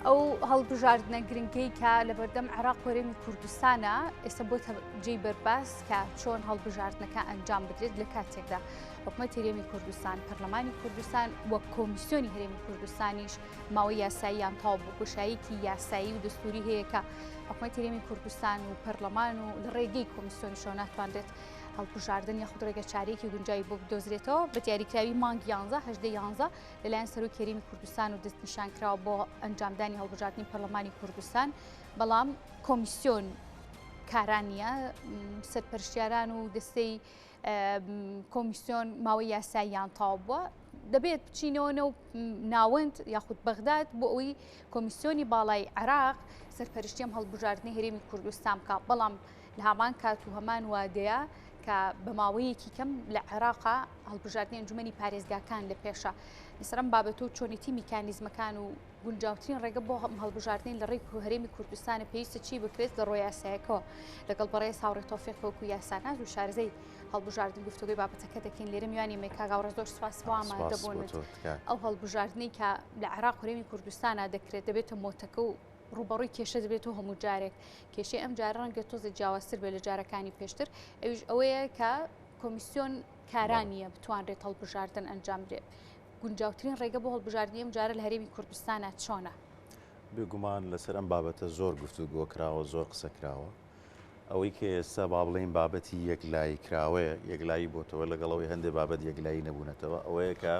ئەو هەڵبژاردنە گرنگەی کە لە بەردەم عێراق و هەرێمی کوردستانە ئێستا بۆتە جێی بەرباس کە چۆن هەڵبژاردنەکە ئەنجام بدرێت لە کاتێکدا حکوومەتی هەرێمی کوردستان پەرلەمانی کوردستان وەک کۆمیسیۆنی هەرێمی کوردستانیش ماوەی یاساییان تاو بوو گۆشاییەکی یاسایی و دەستوری هەیە کە حکوومەتی هەرێمی کوردستان و پەرلەمان و لە ڕێگەی کۆمیسیۆنیشەوە ناتوانرێت هەڵبژاردن یاخود ڕێگە چارەیەکی گونجاوی بۆ بدۆزرێتەوە بە دیاریکراوی مانگ 11 هەژدەی 11 لەلایەن سەرۆکی هەرێمی کوردستان و دەستنیشانکراوە بۆ ئەنجامدانی هەڵبژاردننی پەرلەمانی کوردستان بەڵام کۆمیسیۆن کاران نیە سەرپەرشتیاران و دەستەی کۆمیسیۆن ماوەی یاساییان تاو بووە دەبێت بچینەوە نەو ناوەند یاخود بەغداد بۆ ئەوەی کۆمیسیۆنی باڵای عێراق سەرپەرشتیم هەڵبژاردننی هەرێمی کوردستان بکە بەڵام لە هەمان کات و هەمان وادەیە کە بە ماوەیەکی کەم لە عێراقا هەڵبژاردننی ئەنجومەنی پارێزگاکان لە پێشە لەسەرم بابەتە و چۆنیتی میکانیزمەکان و گونجاوترین ڕێگە بۆ هەڵبژاردننی لە ڕێی هەرێمی کوردستانە پێویستە چی بکرێت لە ڕۆی یاسایەکەوە لەگەڵ بەڕێز هاوڕێ تۆفیق وەکو یاساناز و شارەزەی هەڵبژاردن گفتوگوی بابەتەکە دەکەین لێرە میوانی مێکاگاوڕە زۆر سوپاس بۆ ئامادە بوونت ئەو هەڵبژاردننی کە لە عێراق و هەرێمی کوردستانە دەکرێت دەبێتە مۆتەکە و ڕوبەڕووی کێشە دەبێتەوە هەموو جارێک کێشەی ئەم جارە ڕەنگە تۆزە جیاوازتر بێت لە جارەکانی پێشتر ئەویش ئەوەیە کە کۆمیسیۆن کارانیە بتوانرێت هەڵبژاردن ئەنجام بدرێت گونجاوترین ڕێگە بۆ هەڵبژاردننی ئەم جارە لە هەرێمی کوردستانە چۆنە؟ بێگومان لەسەر ئەم بابەتە زۆر گفتوگۆ کراوە زۆر قسە کراوە ئەوەی کە ئێستا با بڵێن بابەتی یەکلایی کراوەیە یەکلایی بۆتەوە لەگەڵەوەی هەندێک بابەت یەکلایی نەبوونەتەوە ئەوەیە کە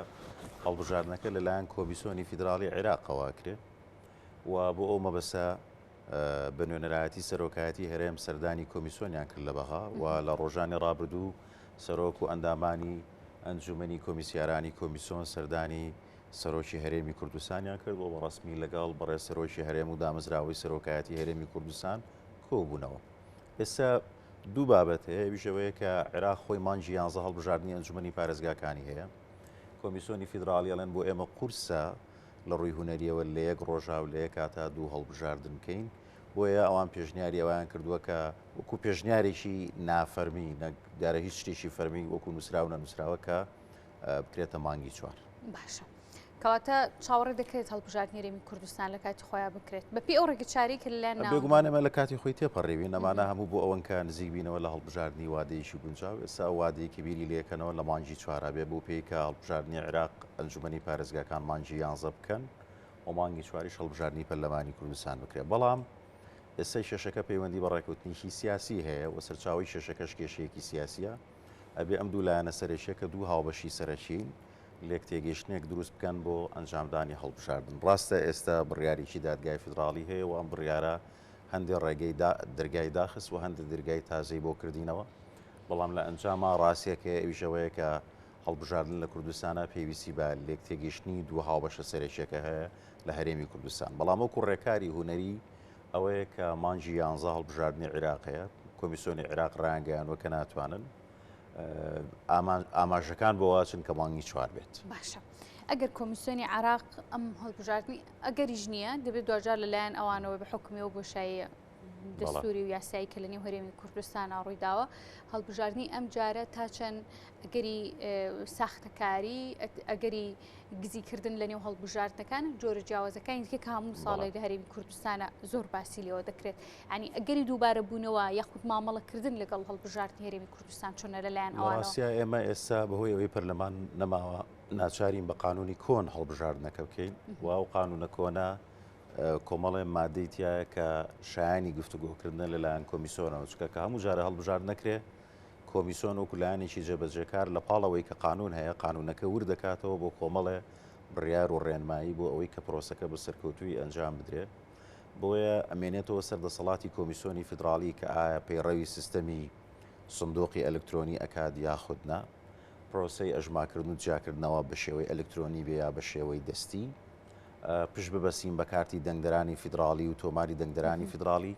هەڵبژاردنەکە لەلایەن کۆمیسیۆنی فیدراڵی عێراقەوە کرێ و بۆ ئەو مەبەستە بە نوێنەرایەتی سەرۆکایەتی هەرێم سەردانی کۆمیسیۆنیان کرد لە بەغا و لە ڕۆژانی ڕابردوو سەرۆک و ئەندامانی ئەنجومەنی کۆمیسیارانی کۆمیسیۆن سەردانی سەرۆکی هەرێمی کوردستانیان کرد بۆ بەڕسمی لەگەڵ بەڕێز سەرۆکی هەرێم و دامەزراوەی سەرۆکایەتی هەرێمی کوردستان کۆبوونەوە. ئێستا دوو بابەت هەیە ویژەوەیە کە عێراق خۆی مانگی 11 هەڵبژاردننی ئەنجومەنی پارێزگاکانی هەیە کۆمیسیۆنی فیدراڵیەڵێن بۆ ئێمە قورسە لە ڕووی هونەریەوە لە یەک ڕۆژا و لە یەک کاتا دوو هەڵبژاردن بکەین بۆیە ئەوان پێشنیاری ئەویان کردووە کە وەکو پێشنیارێکی نافەرمی نەدارە هیچ شتێکی فەرمی وەکو نووسراو نەنووسراوە کە بکرێتە مانگی 4. باشە کەواتە چاوەڕێ دەکرێت هەڵبژاردننی هەرێمی کوردستان لە کاتی خۆیان بکرێت بەپی ئەو ڕێگە چارەی کە لەلایەن بێگومان ئێمە لە کاتی خۆی تێپەڕێوین ئەمانە هەموو بۆ ئەوەن کە نزیک بینەوە لە هەڵبژاردننی وادەیەکی گونجاو ئێستا وادەیەکی بیری لەکەنەوە لە مانگی 4 بێ بۆ پێی کە هەڵبژاردننی عێراق ئەنجومەنی پارێزگاکان مانگی 11 بکەن و مانگی 4 هەڵبژاردننی پەرلەمانی کوردستان بکرێت بەڵام ئێستا شێشەکە پەیوەندی بە ڕێکوتنیشی سیاسی هەیە و سەرچاوی شێشەکەش کێشەیەکی سیاسیە ئەبێ ئەم دوو لایەنە سەرێکیەکە دوو هاوبەشی سەرەکین لێک تێگەیشتنێک دروست بکەن بۆ ئەنجامدانی هەڵبژاردن ڕاستە ئێستا بڕیاریی دادگای فیدراڵی هەیە و ئەم بڕیارە هەندێک ڕێگەی دەرگای داخست و هەندێک دەرگای تازەی بۆ کردینەوە بەڵام لە ئەنجامە ڕاستیەکە ئەویشەوەیە کە هەڵبژاردن لە کوردستانە پێویستی بە لێک تێگەیشتنی دوو هاوبەشە سەرێکیەکە هەیە لە هەرێمی کوردستان بەڵام وەکو ڕێکاری هونەری ئەوەیە کە مانگی 11 هەڵبژاردننی عێراقەیە کۆمیسیۆنی عێراق ڕایانگەیانوە کە ناتوانن ئاماژەکان بۆ واچن کە مانگی 4 بێت. باشە ئەگەر کۆمیسیۆنی عێراق ئەم هەڵبژاردننی ئەگەریش نییە دەبێت دوجار لەلایەن ئەوانەوە بە حکومی و بۆشایی دەستوری و یاسایی کە لە نێو هەرێمی کوردستانە ڕوویداوە هەڵبژاردننی ئەم جارە تا چەند ئەگەری ساختەکاری ئەگەری گزیکردن لە نێو هەڵبژاردنەکان جۆرە جیاوازەکانی دیکە کە هەموو ساڵی لە هەرێمی کوردستانە زۆر باسی لەوە دەکرێت ینی ئەگەری دووبارە بوونەوە یاخود مامەڵەکردن لەگەڵ هەڵبژاردننی هەرێمی کوردستان چۆنە لەلایەن ئەوانەوە ئێمە ئێستا بەهۆی ئەوەی پەرلەمان نەماوە ناچارین بە قانونی کۆن هەڵبژاردنەکە بکەین و ئەو قانونە کۆنا کۆمەڵێ مادەی تایە کە شایانی گفتوگۆکردن لەلایەن کۆمیسیۆنەوە چکە کە هەموو جارە هەڵبژارد نەکرێ کۆمیسیۆن وەکو لایەنێکی جێبەجێکار لە پاڵەوەی کە قانون هەیە قانونەکە ور دەکاتەوە بۆ کۆمەڵێ بڕیار و ڕێنمایی بۆ ئەوەی کە پرۆسەکە بە سەرکەوتووی ئەنجام بدرێت بۆیە ئەمێنێتەوە سەردەسەڵاتی کۆمیسیۆنی فیدراڵی کە ئایا پەیڕەوی سیستەمی سندوقی ئەلکترۆنی ئەکاد یاخودنا پرۆسەی ئەژماکردن و جیاکردنەوە بە شێوەی ئەلکترۆنی بێ یا بە شێوەی دەستی پشت ببەسیم بە کارتی دەنگدەرانی فیدراڵی و تۆماری دەنگدەرانی فیدراڵی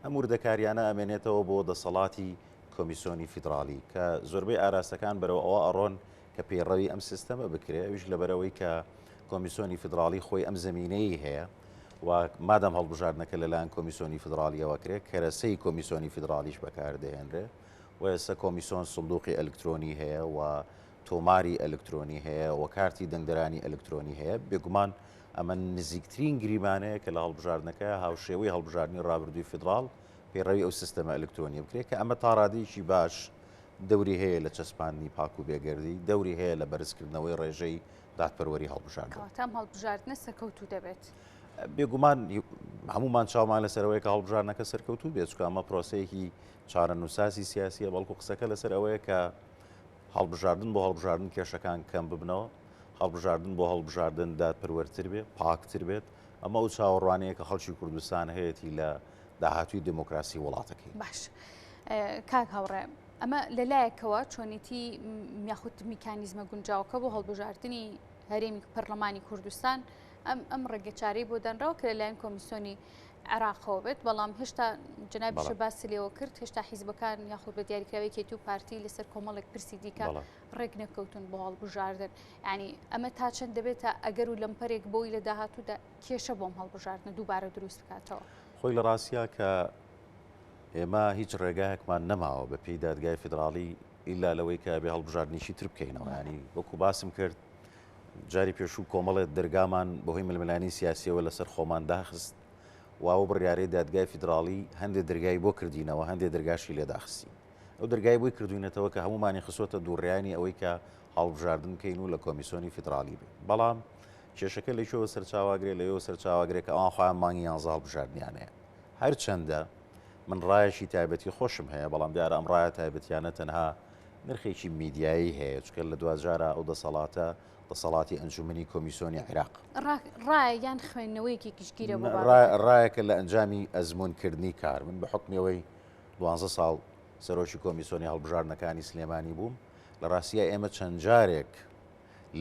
ئەم وردەکاریانە ئەمێنێتەوە بۆ دەسەڵاتی کۆمیسیۆنی فیدراڵی کە زۆربەی ئاراستەکان بەرەوە ئەوە ئەڕۆن کە پەیڕەوی ئەم سیستەمە بکرێت ئەویش لەبەرەوەی کە کۆمیسیۆنی فیدراڵی خۆی ئەم زمینەی هەیە و مادەم هەڵبژاردنەکە لەلایەن کۆمیسیۆنی فیدراڵیەوە کرێت کەرەسەی کۆمیسیۆنی فیدراڵیش بەکاردەهێنرێ و ئێستا کۆمیسیۆن سندوقی ئەلکترۆنی هەیە و تۆماری ئەلکترۆنی هەیە و کارتی دەنگدەرانی ئەلکترۆنی هەیە بێگومان ئەمە نزیکترین گریمانەیە کە لە هەڵبژاردنەکە هاوشێوەی هەڵبژاردننی ڕابردووی فدراڵ پێڕەوی ئەو سیستەمە ئەلکترۆنیە بکرێت کە ئەمە تا ڕادەیەکی باش دەوری هەیە لە چەسپاندنی پاک و بێگەردی، دەوری هەیە لە بەرزکردنەوەی ڕێژەی دادپەروەری هەڵبژاردن. تام هەڵبژاردنە سەرکەوتوو دەبێت. بێگومان هەمومان چاومان لەسەرەوەی کە هەڵبژاردنەکە سەرکەوتوو بێت، چونکە ئەمە پرۆسەیەکی چارەنووساسی سیاسیە، بەڵکو قسەکە لەسەر ئەوەیە کە هەڵبژاردن بۆ هەڵبژاردن کێشەکان کەم ببنەوە، هەڵبژاردن بۆ هەڵبژاردن دادپەروەرتر بێت، پاکتر بێت. ئەمە ئەو چاوەڕوانەیە کە خەڵکی کوردستان هەیەی لە داهاتووی دموکراسی وڵاتەکەی. باش کاک هاوڕێ، ئەمە لەلایەکەوە چۆنیتی یاخود میکانیزمە گونجاوەکە بۆ هەڵبژاردننی هەرێمی پەرلەمانی کوردستان ئەم ڕێگەچاری بۆ دەنراوە کە لەلایەن کۆمیسیۆنی عێراقەوە بێت، بەڵام هێشتا جنابیشە باسی لێەوە کرد، هێشتا حیزبەکان یاخود بە دیاریکراوێکی و پارتی لەسەر کۆمەڵێک پرسی دیکە ڕێک نەکەوتن بۆ هەڵبژاردن. ینی ئەمە تا چەند دەبێتە ئەگەر و لەمپەرێک بۆی لە داهاتوودا کێشە بۆم هەڵبژاردن دووبارە دروست بکاتەوە. خۆی لە ڕاستیا کە ئێمە هیچ ڕێگایەکمان نەماوە بە پێی دادگای فدراڵی ئیلا لەوەی کە بێ هەڵبژاردنیشی تر بکەینەوە. ینی وەکو باسم کرد جاری پێشوو کۆمەڵێت دەرگامان بەهۆی ململانی سیاسیەوە لەسەر خۆمان داخست، واوە بڕیارەی دادگای فدراڵی هەندێک دەرگای بۆ کردینەوە، هەندێک دەرگاشی لێداخستی. ئەو دەرگای بۆی کردوینەتەوە کە هەمومانی خسۆتە دووڕیانی ئەوەی کە هەڵبژاردن بکەین و لە کۆمیسیۆنی فدراڵی بێت. بەڵام کێشەکە لەیشەوە سەرچاواگرێت، لەوێ سەرچاواگرێت کە ئەوان خۆیان مانگی 11 هەڵبژاردنیانەیە. هەرچەندە من ڕایەشی تایبەتی خۆشم هەیە، بەڵام دیارە ئەم ڕایە تایبەتیانە تەنها نرخێکی میدیایی هەیە، چکە لە دوجارە ئەو دەسەڵاتە دەسەڵاتی ئەنجومنی کۆمیسیۆنی عێراق ڕایە یان خوێندنەوەیەکی گشتگیرە بۆ ڕایەکە لە ئەنجامی ئەزمونکردنی کار. من بە حکمەوەی 12 ساڵ سەرۆکی کۆمیسیۆنی هەڵبژاردنەکانی سلێمانی بووم، لە ڕاستیە ئێمە چەند جارێک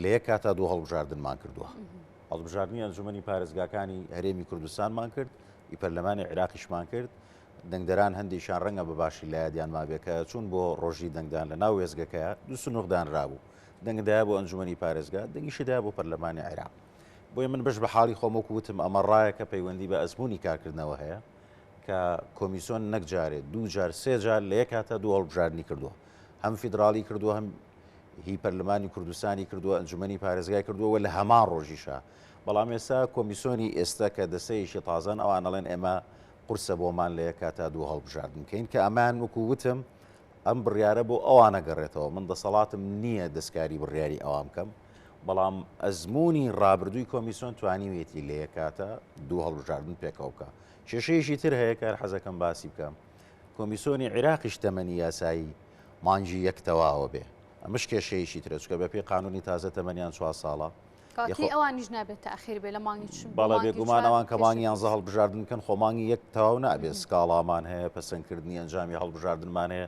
لە یەک کاتا دوو هەڵبژاردنمان کردووە. هەڵبژاردننی ئەنجومەنی پارێزگاکانی هەرێمی کوردستانمان کرد، پەرلەمانی عێراقیشمان کرد. دەنگدەران هەندێکیان ڕەنگە بەباشی لایەدیان مابێکە چوون بۆ ڕۆژی دەنگدان لە ناو وێزگەکەیە دو سنووردان رابوو، دەنگدایە بۆ ئەنجومەنی پارێزگا، دەنگیشدایە بۆ پەرلەمانی عێراق. بۆیە من بەش بە حاڵی خۆمەوەکو وتم ئەمە ڕایەکە پەیوەندی بە ئەزمموی کارکردنەوە هەیە کە کۆمیسیۆن نەک جارێت دوو جار سێ جار لە یەک کاتە دوو هەڵبژاردننی کردووە، هەم فیدراڵی کردووە، هەم هی پەرلەمانی کوردستانی کردووە، ئەنجومەنی پارێزگای کردووە لە هەمان ڕۆژیشە. بەڵام ئێستا کۆمیسیۆنی ئێستا کە دەسەیەشی تازان ئەوان ئەڵێن ئێمە قورسە بۆمان لە یەک کاتا دوو هەڵبژاردن بکەین کە ئەمان وەکو وتم ئەم بڕیارە بۆ ئەوانە گەڕێتەوە. من دەسەڵاتم نییە دەستکاری بڕیاری ئەوام بکەم، بەڵام ئەزمموی ڕابردووی کۆمیسیۆن توانیوێتی لە یەک کاتە دوو هەڵبژاردن پێکەوە بکە. کێشەیەکی تر هەیە کار حەزەکەم باسی بکەم، کۆمیسیۆنی عێراقیش تەمەنی یاسایی مانجی یەک تەواوە بێ، ئەمەش کێشەیەکی ترە چکە بەپێی قانونی تازە تەمەنیان 4 ساڵە. ئەوانیش نابێت تاخیر بێ لە مانگی بەڵێ بێگومان ئەوان کە مانگی 11 هەڵبژاردن بکەن خۆ مانگی یەک تەواو نابێت، سکاڵامان هەیە، پەسەندکردنی ئەنجامی هەڵبژاردنمان هەیە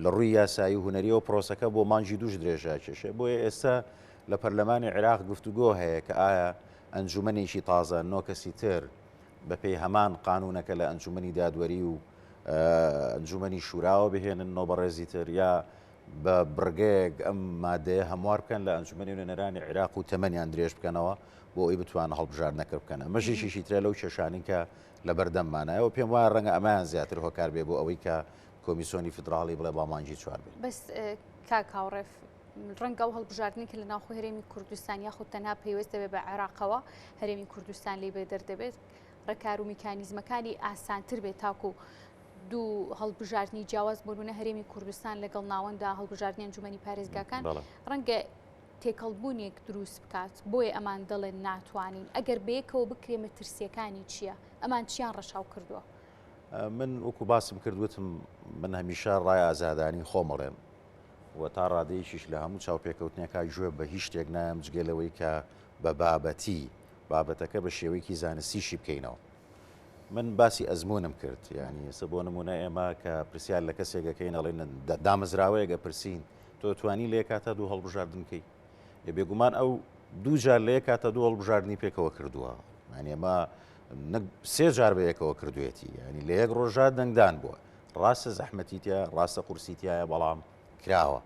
لە ڕووی یاسایی و هوەریەوە پرۆسەکە بۆ مانجی دووش درێژە کێشێ. بۆیە ئێستا لە پەرلەمانی عێراق گفتوگۆ هەیە کە ئایا ئەنجومەنێکی تازە نۆکەسی تر بەپێی هەمان قانونەکە لە ئەنجومەنی دادوەری و ئەنجومەنی شوراوە بهێنن نۆبەڕێزی تر، یا بە بڕگەیەک ئەم مادەیە هەموار بکەن لە ئەنجومەنی نوێنەرانی عێراق و تەمەنیان درێژ بکەنەوە بۆ ئەوی بتوانە هەڵبژاردنەکە بکەن. ئەمەژێکیشی ترە لەو کێشانین کە لە بەردەممانایەوە پێم وایە ڕەنگە ئەمایان زیاتر هۆکار بێ بۆ ئەوەی کە کۆمیسیۆنی فدراڵی بڵێ با مانجی 4 بێت. بەس کاک هاوڕێف ڕەنگە و هەڵبژاردننی کە لە ناوخۆ هەرێمی کوردستان یاخود تەنها پێویست دەبێت بە عێراقەوە هەرێمی کوردستان لێ بێ دەردەبێت ڕێکار و میکانیزمەکانی ئاسانتر بێت تاکو دوو هەڵبژاردننی جیاواز بۆنە هەرێمی کوردستان لەگەڵ ناوەندا هەڵبژاردننی ئەنجومەنی پارێزگاکان ڕەنگە تێکەڵبوونێک دروست بکات. بۆیە ئەمان دەڵێن ناتوانین ئەگەر بەیەکەوە بکرێمە ترسیەکانی چییە؟ ئەمان چیان ڕەشاو کردووە؟ من وەکو باسم کردوتم من هەمیشە ڕای ئازادانی خۆمەڵێم و تا ڕادەیەکیش لە هەموو چاوپێکەوتنیەکە گوێ بە هیچ شتێک نایم جگەلەوەی کە بە بابەتەکە بە شێوەیەکی زانستیشی بکەینەوە. من باسی ئەزمونم کرد، ینی ئێستا بۆ نمونە ئێمە کە پرسیار لە کەسێکەکەین ئەڵێن دامەزراوەیەگە پرسین تۆ توانی لە یەک کاتە دوو هەڵبژاردن بکەی، بێگومان ئەو دوو جار لە یەک کاتە دوو هەڵبژاردننی پێکەوە کردووە، ینی ئێمە سێ جار بە یەکەوە کردوێتی، ینی لە یەک ڕۆژە دەنگدان بووە، ڕاستە زەحمەتیتە، ڕاستە قورسیتیایە، بەڵام کراوە.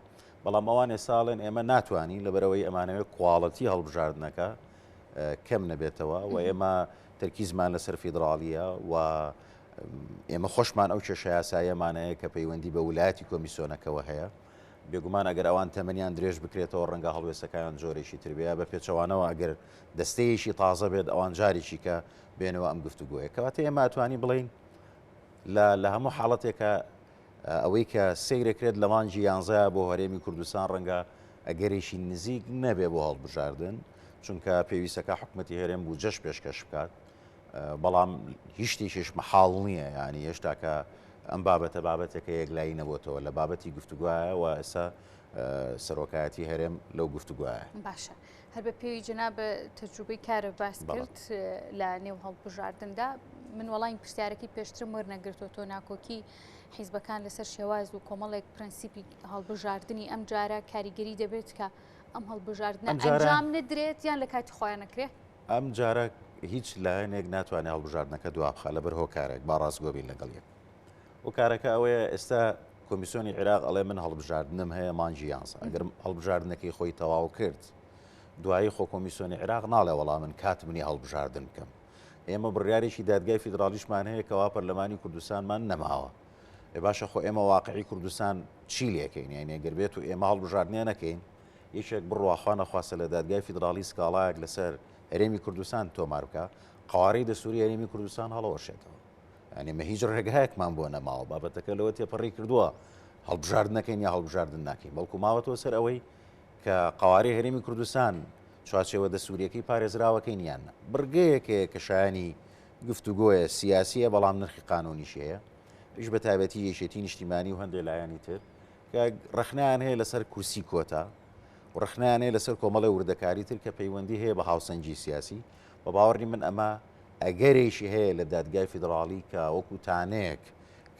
بەڵام ئەوان ئێساڵێن ئێمە ناتوانین لەبەرەوەی ئەمانەوێت کواڵەتی هەڵبژاردنەکە کەم نەبێتەوە و ئێمە تەرکیزمان لەسەر فیدراڵیە و ئێمە خۆشمان ئەو کێشە یاساییەمانەیە کە پەیوەندی بە ویلایەتی کۆمیسیۆنەکەەوە هەیە. بێگومان ئەگەر ئەوان تەمەنیان درێژ بکرێتەوە ڕەنگە هەڵوێستەکان جۆرێکی تربیە بە پێچەوانەوە ئەگەر دەستەیەشی تازە بێت ئەوان جارێکی کە بێنەوە ئەم گفتوگوۆیە کەواتە ئێمە ئەتوانی بڵین لە هەموو حاڵەتێکە ئەوەی کە سیرەکرێت لە مانجی یانزە بۆ هەرێمی کوردستان ڕەنگە ئەگەرێکی نزیک نەبێ بۆ هەڵبژاردن چونکە پێویستەکە حکومەتی هەرێم بوو جەش پێشکەش بکات بەڵام هیچ شتێکیش مەحاڵ نییە ینی هێشتا کە ئەم بابەتێکە یەکلایی نەبووتەوە لە بابەتی گفتوگوایە و ئێستا سەرۆکایەتی هەرێم لەو گفتوگوایە باشە هەر بە پێوی جناب تەجروبەی کارە باس کرد لە نێو هەڵبژاردندا من وەڵامی پرسیارەکەی پێشترم وەرنەگرتەوە تۆ ناکۆکی حیزبەکان لەسەر شێواز و کۆمەڵێک پرەنسیپی هەڵبژاردننی ئەم جارە کاریگەری دەبێت کە ئەم هەڵبژاردنە ئەنجام نەدرێت یان لە کاتی خۆیان نەکرێت ئەم جارە هیچ لایەنێک ناتوانێت هەڵبژاردنەکە دوابخە لەبەر هۆکارێک با ڕاستگۆبین لەگەڵ یەک و کارەکە ئەوەیە ئێستا کۆمیسیۆنی عێراق ئەڵێ من هەڵبژاردنم هەیە مانجی یانزە ئەگەر هەڵبژاردنەکەی خۆی تەواو کرد دوایی خۆ کۆمیسیۆنی عێراق ناڵێ وەڵام من کاتمنی هەڵبژاردن بکەم ئێمە بڕیارێکی دادگای فیدرالیشمان هەیە کەوا پەرلەمانی کوردستانمان نەماوە باشە خۆ ئێمە واقعی کوردستان چی لێکەین یعنی ئەگەر بێت و ئێمە هەڵبژاردنیە نەکەین یەکێک بڕواخوا نەخواستە لە دادگای فیدرالی سکاڵایەک لەسەر هەرێمی کوردستان تۆمار بکە قوارەی دەسووری هەرێمی کوردستان هەڵەوەشێتەوە ینی مە هیچ ڕێگەیەکمان بۆ نەماوە بابەتەکە لەوە تێپەڕی کردووە هەڵبژاردنەکەین یا هەڵبژاردن ناکەین بەڵکو ماوەتەوە سەر ئەوەی کە قوارەی هەرێمی کوردستان چوارچێوە دەسووریەکەی پارێزراوەکەین یانە بڕگەیەکەیە کە شایانی گفتوگۆیە سیاسیە بەڵام نرخی قانونیشەیە پیش بە تایبەتی یەشێتی نیشتیمانی و هەندێک لایانی تر کە ڕخنیان هەیە لەسەر کورسی کۆتا و ڕخنیان هەیە لەسەر کۆمەڵی وردەکاری تر کە پەیوەندی هەیە بە هاوسەنگی سیاسی بە باوەڕی من ئەمە ئەگەرێکی هەیە لە دادگای فیدرالی کە وەکو تانەیەک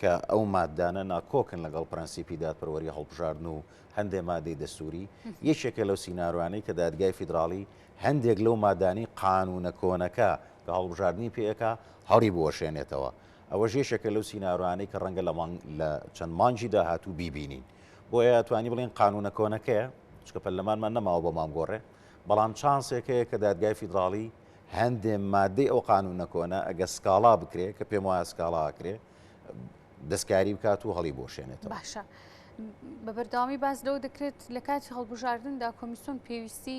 کە ئەو مادانە ناکۆکن لەگەڵ پرەنسیپی دادپەروەری هەڵبژاردن و هەندێک مادەی دەستوری یەکێکە لەو سیناروانەی کە دادگای فیدرالی هەندێک لەو مادانی قانونە کۆنەکە کە هەڵبژاردننی پێەکە هەڵی بۆشێنێتەوە ئەوە ژێشەکە لەو سیناروانەی کە ڕەنگە لە چەند مانجی داهاتوو بیبینین بۆیە توانی بڵێن قانونە کۆنەکەیە چکە پەرلەمانمان نەماوە بۆ مامگۆڕێ بەڵام چانسێکەیە کە دادگای فیدرالی هەندێک مادەی ئەو قانونە کۆنە ئەگە سکاڵا بکرێت کە پێم وایە سکاڵاکرێ دەستکاری بکات و هەڵی بۆشێنێتەوە باشە بە بەردەوامی باس لەوە دەکرێت لە کاتی هەڵبژاردندا کۆمیسیۆن پێویستی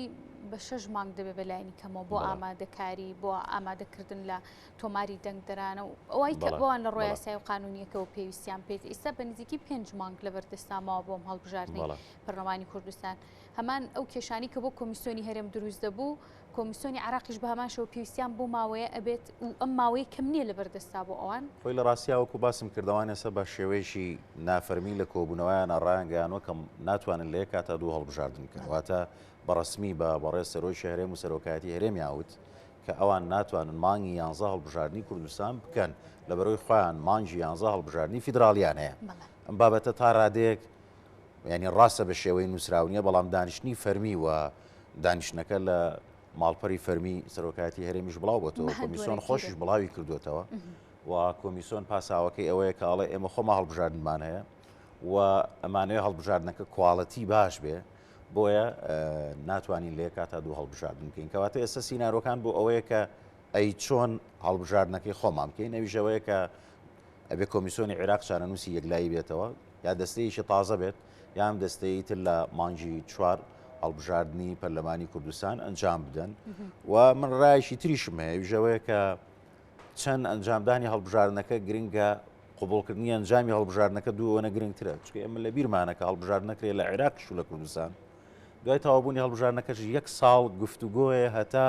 بە 6 مانگ دەبێت بەلایانی کەمەوە بۆ ئامادەکاری بۆ ئامادەکردن لە تۆماری دەنگدەرانە و ئەوەی کە بۆوان لە ڕۆی یاسای و قانونیەکەەوە پێویستیان پێێت ئێستا بە نزیکی 5 مانگ لە بەردەستامەوە بۆم هەڵبژاردننی پەرلەمانی کوردستان هەمان ئەو کێشانی کە بۆ کۆمیسیۆنی هەرێم دروست دەبوو کۆمیسیۆنی عراقیش بە هەمان شەوە پێویستیان بۆ ماوەیە ئەبێت و ئەم ماوەی کەم نییە لە بەردەستا بۆ ئەوان خۆی لە ڕاستیاوەکو باسم کردوان ئێستا بە شێوەیەشی نافەرمی لە کۆبوونەوەیان ڕایانگەیانەوە کە ناتوانن لە کاتا دوو هەڵبژاردن کە واتە بەڕسمی بە بەڕێز سەرۆی هەرێم و سەرۆکایەتی هەرێمی یاوت کە ئەوان ناتوانن مانگی یانزە هەڵبژاردننی کوردستان بکەن لە بەرەوەی خۆیان مانجی یانزە هەڵبژاردننی فیدرالیان هەیە ئەم بابەتە تا ڕادێک ینی ڕاستە بە شێوەی نووسراونیە بەڵام دانیشتنی فەرمی و دانیشتەکە لە ماڵپەری فەرمی سەرۆکایەتی هەرێمیش بڵاو بۆتەوە کۆمیسیۆن خۆشیش بڵاوی کردوێتەوە و کۆمیسیۆن پاساوەکەی ئەوەیە کە ئەڵێ ئێمە خۆمە هەڵبژاردنمان هەیە و ئەمانەیە هەڵبژاردنەکە کواڵەتی باش بێ بۆیە ناتوانین لێ کاتا دوو هەڵبژاردن بکەین کەواتە ئێستا سینارۆکان بۆ ئەوەیە کە ئەی چۆن هەڵبژاردنەکەی خۆمان بکەین ئەویژەوەیە کە ئەبێ کۆمیسیۆنی عێراق چارەنووسی یەکلایی بێتەوە یا دەستەیەکی تازە بێت یان دەستەی تر لە مانجی 4 هەڵبژاردننی پەرلەمانی کوردستان ئەنجام بدەن و من ڕایشی تریشم هەیە ویژەوەیە کە چەند ئەنجامدانی هەڵبژاردنەکە گرنگە قوبوڵکردنی ئەنجامی هەڵبژاردنەکە دووەنە گرنگترە چکە ئێمە لە بیرمانەکە هەڵبژاردنەکرێت لە عێراقش و لە کوردستان دوای تەوابوونی هەڵبژاردنەکەش 1 ساڵ گفتوگۆیە هەتا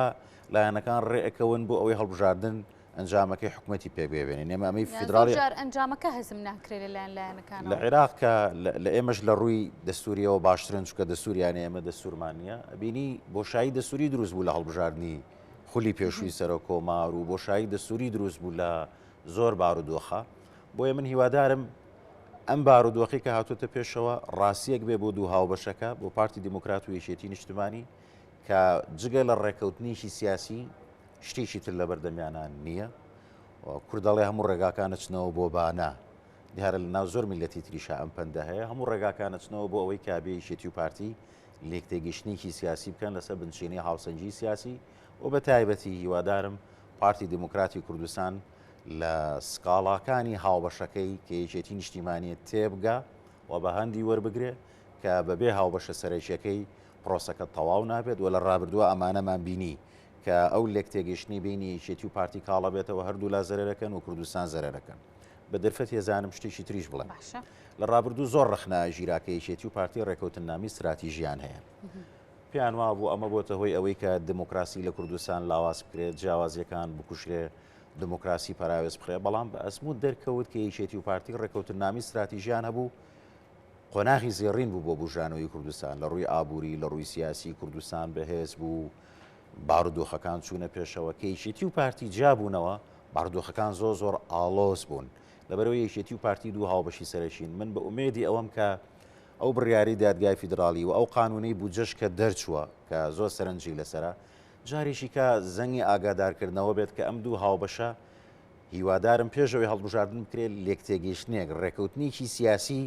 لایەنەکان ڕێئەکەون بۆ ئەوەی هەڵبژاردن ئەنجامەکەی حکوومەتی پێبێنێن ئێمە ئەمەی فیدرالی ئەنجامەکە هەزم ناکرێت لەلایەن لایەنەکان لە عێراق کە لە ئێمەش لە ڕووی دەستوریەوە باشترن چکە دەستوریانە ئێمە دەستورمانە بینی بۆشایی دەستوری دروست بوو لە هەڵبژاردننی خولی پێشووی سەرۆک کۆمار و بۆشایی دەستوری دروست بوو لە زۆر بارودۆخە بۆیە من هیوادارم ئەم بارودۆخی کە هاتوۆتە پێشەوە ڕاستیەک بێ بۆ دوو هاوبەشەکە بۆ پارتی دیموکرات و یەکێتی نیشتمانی کە جگە لە ڕێکەوتنیشی سیاسی شتێکی تر لە بەردەمیانان نییە کوردەڵێ هەموو ڕێگاکانە چنەوە بۆ بانە دیارە لە ناو زۆر میلەتی تریشا ئەم پەندە هەیە هەموو ڕێگاکانە چنەوە بۆ ئەوەی کابێ یەکێتی و پارتی لێکتێگەشتێکی سیاسی بکەن لەسەر بنشینی هاوسەنگی سیاسی و بە تایبەتی هیوادارم پارتی دیموکراتی کوردستان لە سکاڵاکانی هاوبەشەکەی کە یەکێتی نیشتیمانیە تێبگا و بە هەندی وەربگرێ کە بەبێ هاوبەشە سەرەکیەکەی پرۆسەکە تەواو نابێت و لە ڕابردووە ئەمانەمان بینی کە ئەو لێک تێگەشتنی بینی یەکێتی و پارتی کاڵە بێتەوە هەردوو لا زەرەرەکەن و کوردستان زەرەرەکەن بە دەرفەت هێزانم شتێکی تریش بڵێن لە ڕابردوو زۆر ڕخنا ژیراکە یەکێتی و پارتی ڕێکەوتننامی استراتیژیان هەیە پێیان وا بوو ئەمە بۆتە هۆی ئەوەی کە دموکراسی لە کوردستان لاواز بکرێت جیاوازیەکان بکوشرێ دموکراسی پاراوێز بخرێ بەڵام بە ئەسموت دەرکەوت کە یەکێتی و پارتی ڕێکەوتننامی استراتیژیان هەبوو قۆناغی زێڕین بوو بۆ بژانەوەی کوردستان لە ڕووی ئابووری لە ڕووی سیاسی کوردستان بەهێز بوو بارودۆخەکان چوونە پێشەوە کە یەکێتی و پارتی جابوونەوە بارودۆخەکان زۆر ئاڵۆز بوون لەبەرەوەی یەکێتی و پارتی دوو هاوبەشی سەرەکین من بە ئومێدی ئەوەم کە ئەو بڕیاری دادگای فیدرالی و ئەو قانونەی بودجەش کە دەرچووە کە زۆر سەرنجی لەسرە جارێکی کە زەنگی ئاگادارکردنەوە بێت کە ئەم دوو هاوبەشە هیوادارم پێشەوەی هەڵبژاردن بکرێت لێک تێگەیشتنێک ڕێکەوتنیکی سیاسی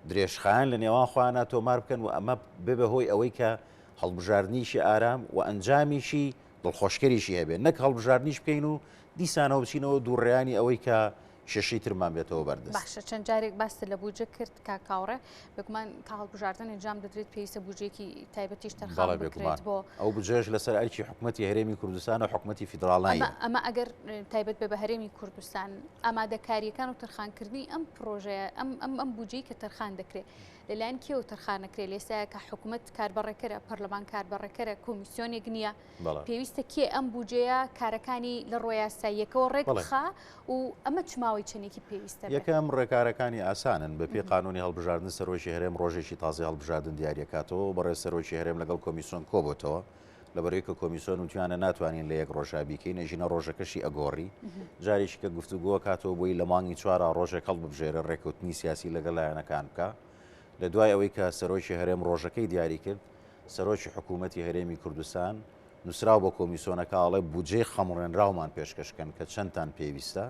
درێژخایان لە نێوان خۆیانە تۆمار بکەن و ئەمە ببە هۆی ئەوەی کە هەڵبژاردنیشی ئارام و ئەنجامیشی دڵخۆشکەریشی هەبێت نەک هەڵبژاردنیش بکەین و دیسانەوە بچینەوە دووڕێیانی ئەوەی کە شەشی ترمان بێتەوە بەردەست باشە چەند جارێک باستە لە بودجە کرد کاکاوڕێ بگومان کە هەڵبژاردن ئەنجام دەدرێت پێویستە بودجەیەکی تایبەتیش تەرخان بکرێت بۆ ئەو بودجەش لەسەر ئەرکی حکوومەتی هەرێمی کوردستان و حکوومەتی فیدراڵ نایە ئەمە ئەگەر تایبەت بە هەرێمی کوردستان ئامادەکاریەکان و تەرخانکردنی ئەم پرۆژەیە ئەم بودجەی کە تەرخان دەکرێت لەلایەن کێوە تەرخانەکرێت لێسایە کە حکوومەت کاربەڕێکەرە پەرلەمان کاربەڕێکەرە کۆمیسیۆنێک نییە پێویستە کێ ئەم بودجەیە کارەکانی لە ڕۆی یاساییەکەەوە ڕێک بخا و ئەمە چماوەی چەندێکی پێویستە یەکەم ڕێکارەکانی ئاسانن بە پێی قانونی هەڵبژاردن سەرۆکی هەرێم ڕۆژێکی تازی هەڵبژاردن دیاریەکاتەوە بەڕێ سەرۆکی هەرێم لەگەڵ کۆمیسیۆن کۆبتەوە لەبەرەوەی کە کۆمیسیۆن وتیانە ناتوانین لە یەک ڕۆژا بیکەین نەژینە ڕۆژەکەشی ئەگۆڕی جارێکی کە گفتوگۆ کاتەوە بۆی لە مانگی چوارە ڕۆژێک هەڵ ببژێرە ڕێکەوتنی سیاسی لەگەڵ لایەنەکان بکە لە دوای ئەوەی کە سەرۆکی هەرێم ڕۆژەکەی دیاری کرد سەرۆکی حکوومەتی هەرێمی کوردستان نووسراو بە کۆمیسیۆنەکەڵێ بودجێ خەمڕێنراومان پێشکەشکەن کە چەندتان پێویستە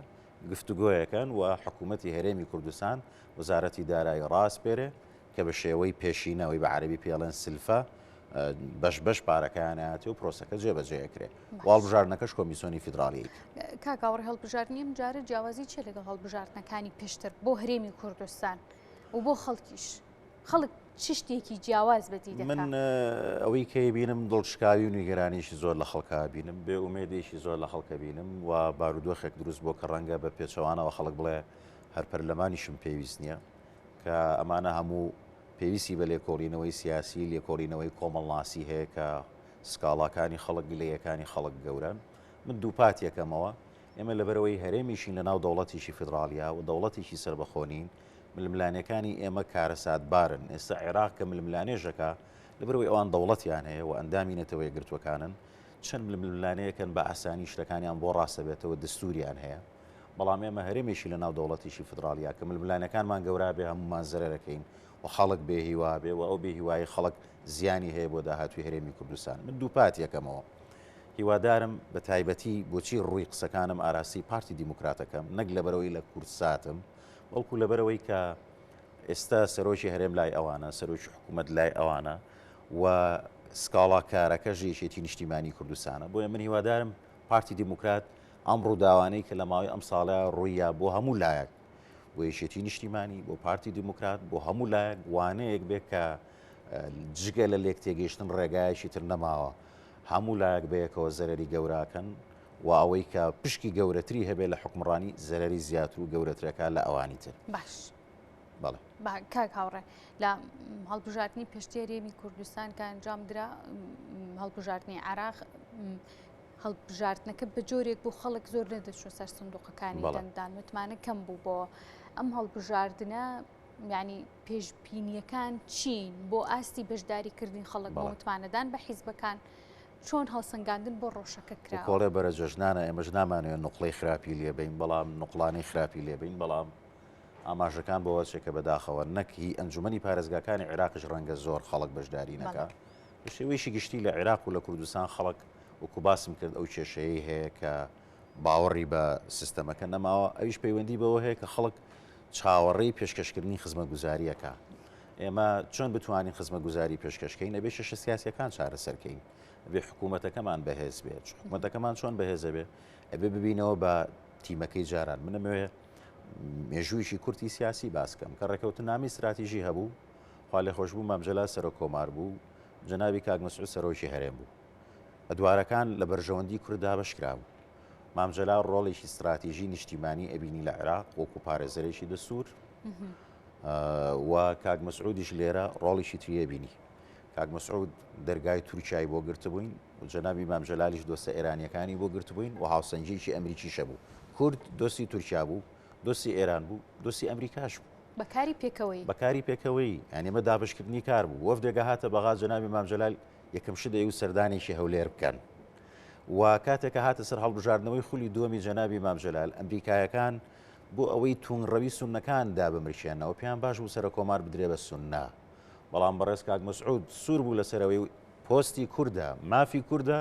گفتوگۆیەکەن و حکوومەتی هەرێمی کوردستان وەزارەتی دارایی ڕاستپێرێ کە بە شێوەی پێشینەوەی بە عەرەبی پێڵێن سلفە بەش پارەکەیانەتی و پرۆسەکە جێبەجێکرێ هەڵبژاردنەکەش کۆمیسیۆنی فیدراڵی کاکاوڕێ هەڵبژاردننی ئەم جارە جیاوازی چێ لەگەڵ هەڵبژاردنەکانی پێشتر بۆ هەرێمی کوردستان و بۆ خەڵکیش خەڵک چ شتێکی جیاواز بەدی دەکات من ئەوەی کە بینم دڵشکاوی و نیگەرانیشی زۆر لە خەڵکا بینم بێ ئومێدێکی زۆر لە خەڵکە بینم و بارودۆخێک دروست بۆ کە ڕەنگە بە پێچەوانەوە خەڵک بڵێ هەر پەرلەمانیشم پێویست نییە کە ئەمانە هەموو پێویستی بە لێکۆڵینەوەی سیاسی لێکۆڵینەوەی کۆمەڵناسی هەیە کە سکاڵاکانی خەڵک گلەیەکانی خەڵک گەورن من دووپات یەکەمەوە ئێمە لەبەرەوەی هەرێمیشین لە ناو دەوڵەتیشی فیدراالیا و دەوڵەتێکی سربەخۆنین ململانەکانی ئێمە کارەساتبارن ئێستا عێراق کە ململانێژەکە لەبەرەوەی ئەوان دەوڵەتیان هەیە و ئەندامی نەتەوەی گرتوەکانن چەند ململانەیەکەن بە ئاسانی شتەکانیان بۆ ڕاستەبێتەوە دەستوریان هەیە بەڵام ئێمە هەرێمیشی لە ناو دەوڵەتیشی فیدراالیا کە ململانەکانمان گەورا بێ هەمومان زەرەرەکەین و خەڵک بێهیوا بێ و ئەو بێهیوایی خەڵک زیانی هەیە بۆ داهاتوی هەرێمی کوردستان من دووپات یەکەمەوە هیوادارم بە تایبەتی بۆچی ڕووی قسەکانم ئاراستی پارتی دیموکراتەکەم نەک لەبەرەوەی لە کورساتم بەڵکو لەبەرەوەی کە ئێستا سەرۆکی هەرێم لای ئەوانە سەرۆکی حکوومەت لای ئەوانە و سکاڵا کارەکە ژێشێتی نیشتیمانی کوردستانە بۆیە من هیوادارم پارتی دیموکرات ئەم ڕووداوانەی کە لە ماوەی ئەم ساڵە ڕوویە بۆ هەموو لایەک بۆ یەشێتی نیشتیمانی بۆ پارتی دیموکرات بۆ هەموو لایەک وانەیەک بێت کە جگە لە لێک تێگەیشتن ڕێگایەکی تر نەماوە هەموو لایەک بەیەکەوە زەرەری گەوراکەن و ئەوەی کە پشکی گەورەتری هەبێت لە حکومڕانی زەرەری زیاتر و گەورەترەکە لە ئەوانی تر باش بەڵێ کاک هاوڕێ لە هەڵبژاردننی پشتی هەرێمی کوردستان کە ئەنجام درا هەڵبژاردننی عراق هەڵبژاردنەکە بە جۆرێک بۆ خەڵک زۆر نەدەچوە سەر سندوقەکانی دەنگدان متمانە کەم بوو بۆ ئەم هەڵبژاردنە ینی پێشبینیەکان چین بۆ ئاستی بەشداریکردنی خەڵک بۆ متمانەدان بە حیزبەکان چۆن هەڵسەنگاندن بۆ ڕۆژەکە کرا کۆڵێ بەرە جەژنانە ئێمەش نامانوێت نوقڵەی خراپی لێبین بەڵام نوقلانەی خراپی لێبین بەڵام ئاماژەکان بۆ وەچێکە بەداخەوە نەکی ئەنجومەنی پارێزگاکانی عێراقش ڕەنگە زۆر خەڵک بەشداری نەکە بە شێوەیەشی گشتی لە عێراق و لە کوردستان خەڵک وەکو باسم کرد ئەو کێشەیە هەیە کە باوەڕی بە سیستەمەکە نەماوە ئەویش پەیوەندی بەوە هەیە کە خەڵک چاوەڕێی پێشکەشکردنی خزمەتگوزاریەکە ئێمە چۆن بتوانین خزمەتگوزاری پێشکەشکەین ئەبێ شەشە سیاسیەکان چارەسەرکەین ئەبێ حکوومەتەکەمان بەهێز بێت حکوومەتەکەمان چۆن بەهێزە بێ ئەبێ ببینەوە بە تیمەکەی جاران منەمەوێ مێژوویشی کورتی سیاسی باسکەم کە ڕێکەوتننامی استراتیژی هەبوو خوا لێ خۆش بوو مامجەلا سەرۆک کۆمار بوو جەنابی کاک مەسعود سەرۆکی هەرێم بوو ئەدوارەکان لە بەرژەوەندی کووردا بەشکرا بوو مامجەلا ڕۆڵێکی استراتیژی نیشتیمانی ئەبینی لە عێراق وەکو پارێزەرێکی دەسوور و کاک مەسعودیش لێرە ڕۆڵێکی تریە بینی کاک مەسعود دەرگای تورکیای بۆ گرتبووین و جەنابی مامجەلالیش دۆستە ئێرانیەکانی بۆ گرتبووین و هاوسەنجێکی ئەمریکیشە بوو کورد دۆستی تورکیا بوو دۆستی ئێران بوو دۆستی ئەمریکاش بوو بەکاری پێکەوەی ئەنیمە دابشکردنی کار بوو وەفدێگە هاتە بەغا جەنابی مامجەلال یەکەم شدەی و سەردانێکی هەولێر بکەن و کاتێکە هاتە سەر هەڵبژاردنەوەی خولی دووەمی جەنابی مامجەلال ئەمریکایەکان بۆ ئەوەی تونڕەوی سونەکان دابمرشێنەوە پێیان باش بوو سەرە کۆمار بدرێ بە سوننا بەڵام بەڕێز کاک مەسعود سوور بوو لەسەرەوەی پۆستی کووردە مافی کووردە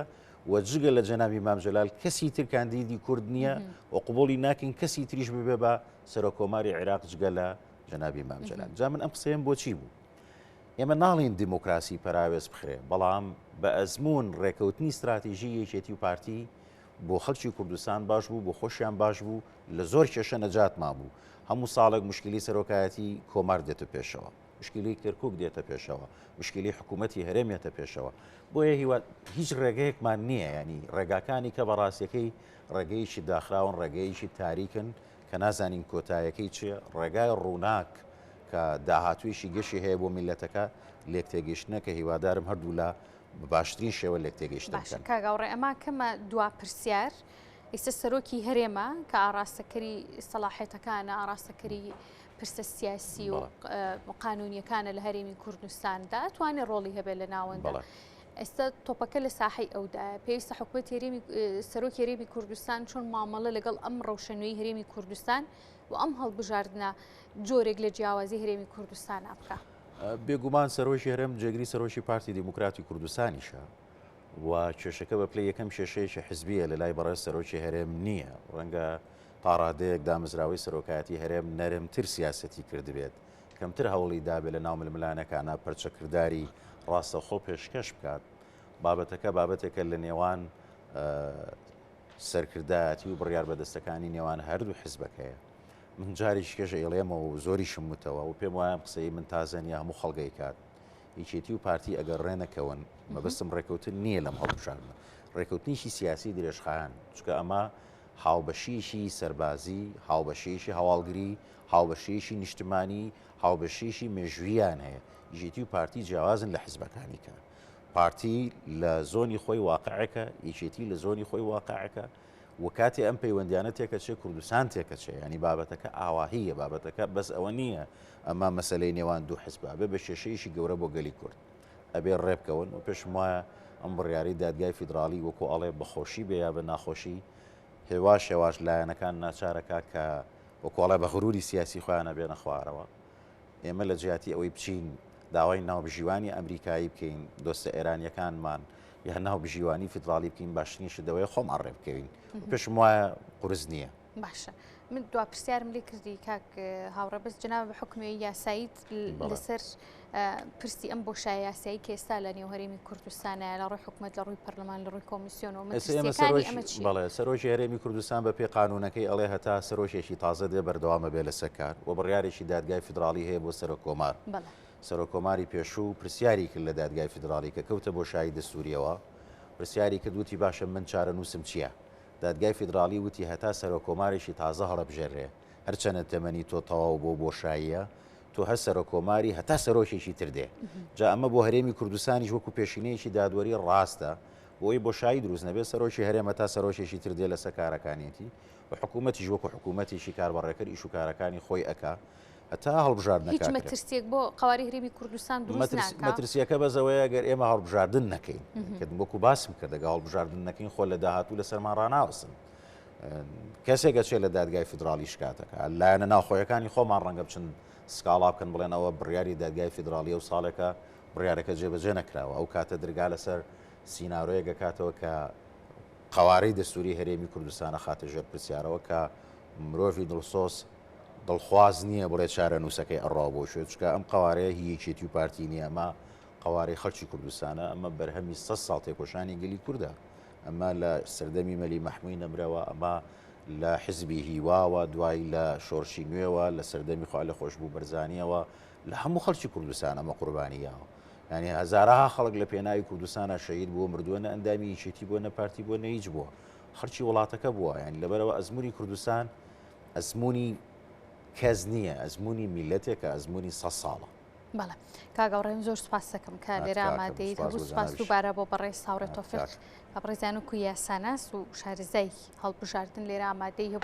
و جگە لە جەنابی مامجەلال کەسی تر کاندیدی کورد نییە و قوبولی ناکەین کەسی تریش ببێ بە سەرە کۆماری عێراق جگە لە جەنابی مامجەلال جا من ئەم قسەیەم بۆچی بوو ئێمە ناڵین دیموکراسی پەراوێز بخرێ بەڵام بە ئەزمون ڕێکەوتنی استراتیژی یەکێتی و پارتی بۆ خەڵکی کوردستان باش بوو بۆ خۆشیان باش بوو لە زۆر کێشە نەجاتمان بوو هەموو ساڵێک مشکلی سەرۆکایەتی کۆمار دێتە پێشەوە مشکلی کەرکووک دێتە پێشەوە مشکلی حکوومەتی هەرێمێتە پێشەوە بۆیە هیچ ڕێگەیەکمان نییە ینی ڕێگاکانی کە بەڕاستیەکەی ڕێگەیەکی داخراون ڕێگەیەکی تاریکن کە نازانین کۆتایەکەی چیە ڕێگای ڕووناک کە داهاتویشی گەشی هەیە بۆ میلەتەکە لێک تێگەیشتنە کە هیوادارم هەردوو لە باشترین شێوە لێک تێگەیشتن بکەن. کاگاوڕێ ئەمە کەمە دوا پرسیار ئێستا سەرۆکی هەرێمە کە ئاراستەکەری سەلاحێتەکانە ئاراستەکەری پرسە سیاسی و قانونیەکانە لە هەرێمی کوردستاندا توانێت ڕۆڵی هەبێت لە ناوەندا. ئێستا تۆپەکە لە ساحەی ئەودا پێویستە حکوومەت سەرۆکی هەرێمی کوردستان چۆن مامەڵە لەگەڵ ئەم ڕەوشەنوێی هەرێمی کوردستان و ئەم هەڵبژاردنە جۆرێک لە جیاوازی هەرێمی کوردستان بکە. بێگومان سەرۆکی هەرێم جێگری سەرۆکی پارتی دیموکراتی کوردستانیشە و کێشەکە بە پلەی یەکەم کێشەیەکی حزبیە لە لای بەڕێز سەرۆکی هەرێم نییە ڕەنگە تا ڕادەیەک دامەزراوەی سەرۆکایەتی هەرێم نەرمتر سیاسەتی کردبێت کەمتر هەوڵی دابێت لە ناو ململانەکانە پەرچەکردداری ڕاستەخۆ پێشکەش بکات بابەتەکە بابەتێکە لە نێوان سەرکردایەتی و بڕیار بەدەستەکانی نێوان هەردوو حزبەکەیە من جاریش کێژە ئێڵێمەوە و زۆری شموتەوە و پێم وایە قسەی من تازەنیا هەموو خەڵگەی کات هیچێتی و پارتی ئەگەر ڕێنەکەون مەبەستم ڕێکەوتن نییە لەم هەڵبژاردنە ڕێکەوتنیشی سیاسی درێژخایەن چکە ئەمە هاوبەشیشی سەربازی هاوبەشیشی هەواڵگری هاوبەشیشی نیشتمانی هاوبەشیشی مێژوییان هەیە یەکێتی و پارتی جیاوازن لە حزبەکانی کە پارتی لە زۆنی خۆی واقعەکە یەکێتی لە زۆنی خۆی واقعەکە و کاتێ ئەم پەیوەندیانە تێکەچێ کوردستان تێکەچێ ینی بابەتەکە ئاواهیە بابەتەکە بەس ئەوە نییە ئەمە مەسلەی نێوان دوو حزبە بێ بە شێشەیەشی گەورە بۆ گەلی کورد ئەبێ ڕێبکەون و پێشم وایە ئەم بڕیاری دادگای فیدراڵی وەکو ئەڵێ بەخۆشی بێ یا بە ناخۆشی هێواش هێواش لایەنەکان ناچارەکە کە وەکوڵێ بە غروری سیاسی خۆیانە بێنە خوارەوە ئێمە لە جیاتی ئەوەی بچین داوای ناوبژیوانی ئەمریکایی بکەین دۆستە ئێرانیەکانمان یا ناوبژیوانی فیدراڵی بکەین باشنیشە دەوەی خۆم ئەڕێ بکەوین پێشم وایە قورس نییە. باشە من دوا پرسیارم لێ کردی کاک هاوڕە بەس جناب بە حکمی یاساییت لەسەر پرسی ئەم بۆشایە یاسایی کە ئێستا لە نێو هەرێمی کوردستانە لە ڕووی حکومەت لە ڕووی پەرلەمان لە ڕووی کۆمیسیۆنەوە مەترسیەکانی ئەمە چی؟ بەڵێ سەرۆکی هەرێمی کوردستان بە پێ قانونەکەی ئەڵێ هەتا سەرۆکێکی تازە دێ بەردەوامە بێ لەسەر کار و بڕیارێکی دادگای فیدراڵی هەیە بۆ سەرۆک کۆمار سەرۆک کۆماری پێشوو پرسیاری کرد لە دادگای فیدراڵی کە کەوتە بۆشایی دەستوریەوە پرسیاری کرد وتی باشە من چارە نووسم چییە؟ دادگای فیدراڵی وتی هەتا سەرۆک کۆمارێکی تازە هەڵەبژێڕێ هەرچەنە تەمەنی تۆ تەواو بۆ بۆشاییە تۆ هەر سەرۆک کۆماری هەتا سەرۆکێکی تر دێ جا ئەمە بۆ هەرێمی کوردستانیش وەکو پێشینەیەکی دادوەری ڕاستە بۆی بۆشایی دروست نەبێت سەرۆکی هەرێمە تا سەرۆکێکی تر دێ لەسەر کارەکانیەتی و حکوومەتیش وەکو حکوومەتیشی کاربڕێکەر ئیش و کارەکانی خۆی ئەکا هەتا هەڵبژاردن هیچ مەترسیەک بۆ قواری هەرێمی کوردستان دروست ناکات مەترسیەکە بەزەوەیە گەر ئێمە هەڵبژاردن نەکەین کە وەکو باسم کرد دەگە هەڵبژاردن نەکەین خۆ لە داهاتوو لەسەرمان ڕاناوسن کەسێکە چێ لە دادگای فیدراڵی شکاتەکە لایەنە ناوخۆیەکانی خۆمان ڕەنگە بچن سکاڵا بکەن بڵێنەوە بڕیاری دادگای فیدراڵی و ساڵێکە بڕیارەکە جێبەجێ نەکراوە ئەو کاتە دەرگا لەسەر سیناڕۆیە گەکاتەوە کە قەوارەی دەستوری هەرێمی کوردستانە خاتە ژێر پرسیارەوە کە مرۆڤی دڵسۆز دڵخواز نییە بڵێ چارە نووسەکەی ئەڕاو بۆ شوێت چکە ئەم قەوارەیە هیچێتی و پارتی نییە ئەمە قەوارەی خەڵکی کوردستانە ئەمە بەرهەمی 100 ساڵ تێکۆشانی گەلی کووردە ئەمە لە سەردەمی مەلی مەحمووی نەمرەوە ئەمە لە حزبی هیواوە دوای لە شۆڕشی نوێوە لە سەردەمی خوا لە خۆشببوو بەرزانیەوە لە هەموو خەڵکی کوردستان ئەمە قوربانییاوە ینی هەزارها خەڵک لە پێناوی کوردستانە شەید بووە مردووە ئەندامی یەکێتی بووە نەپارتی بووە نە هیچ بووە خەڵکی وڵاتەکە بووە ینی لەبەرەوە ئەزمموی کوردستان ئەزمموی کەس نییە ئەزمموی میلەتێکە ئەزمموی 100 ساڵە. بەڵێ کاگەڕێن زۆر سپاس دەکەم کە لێرە ئامادەیت هەبوو سپاس دووبارە بۆ بەڕێ ساورە تۆفیق بەڕێزان و کویاساناس و شارزای هەڵبژاردن لێرە ئامادەی هەبوو.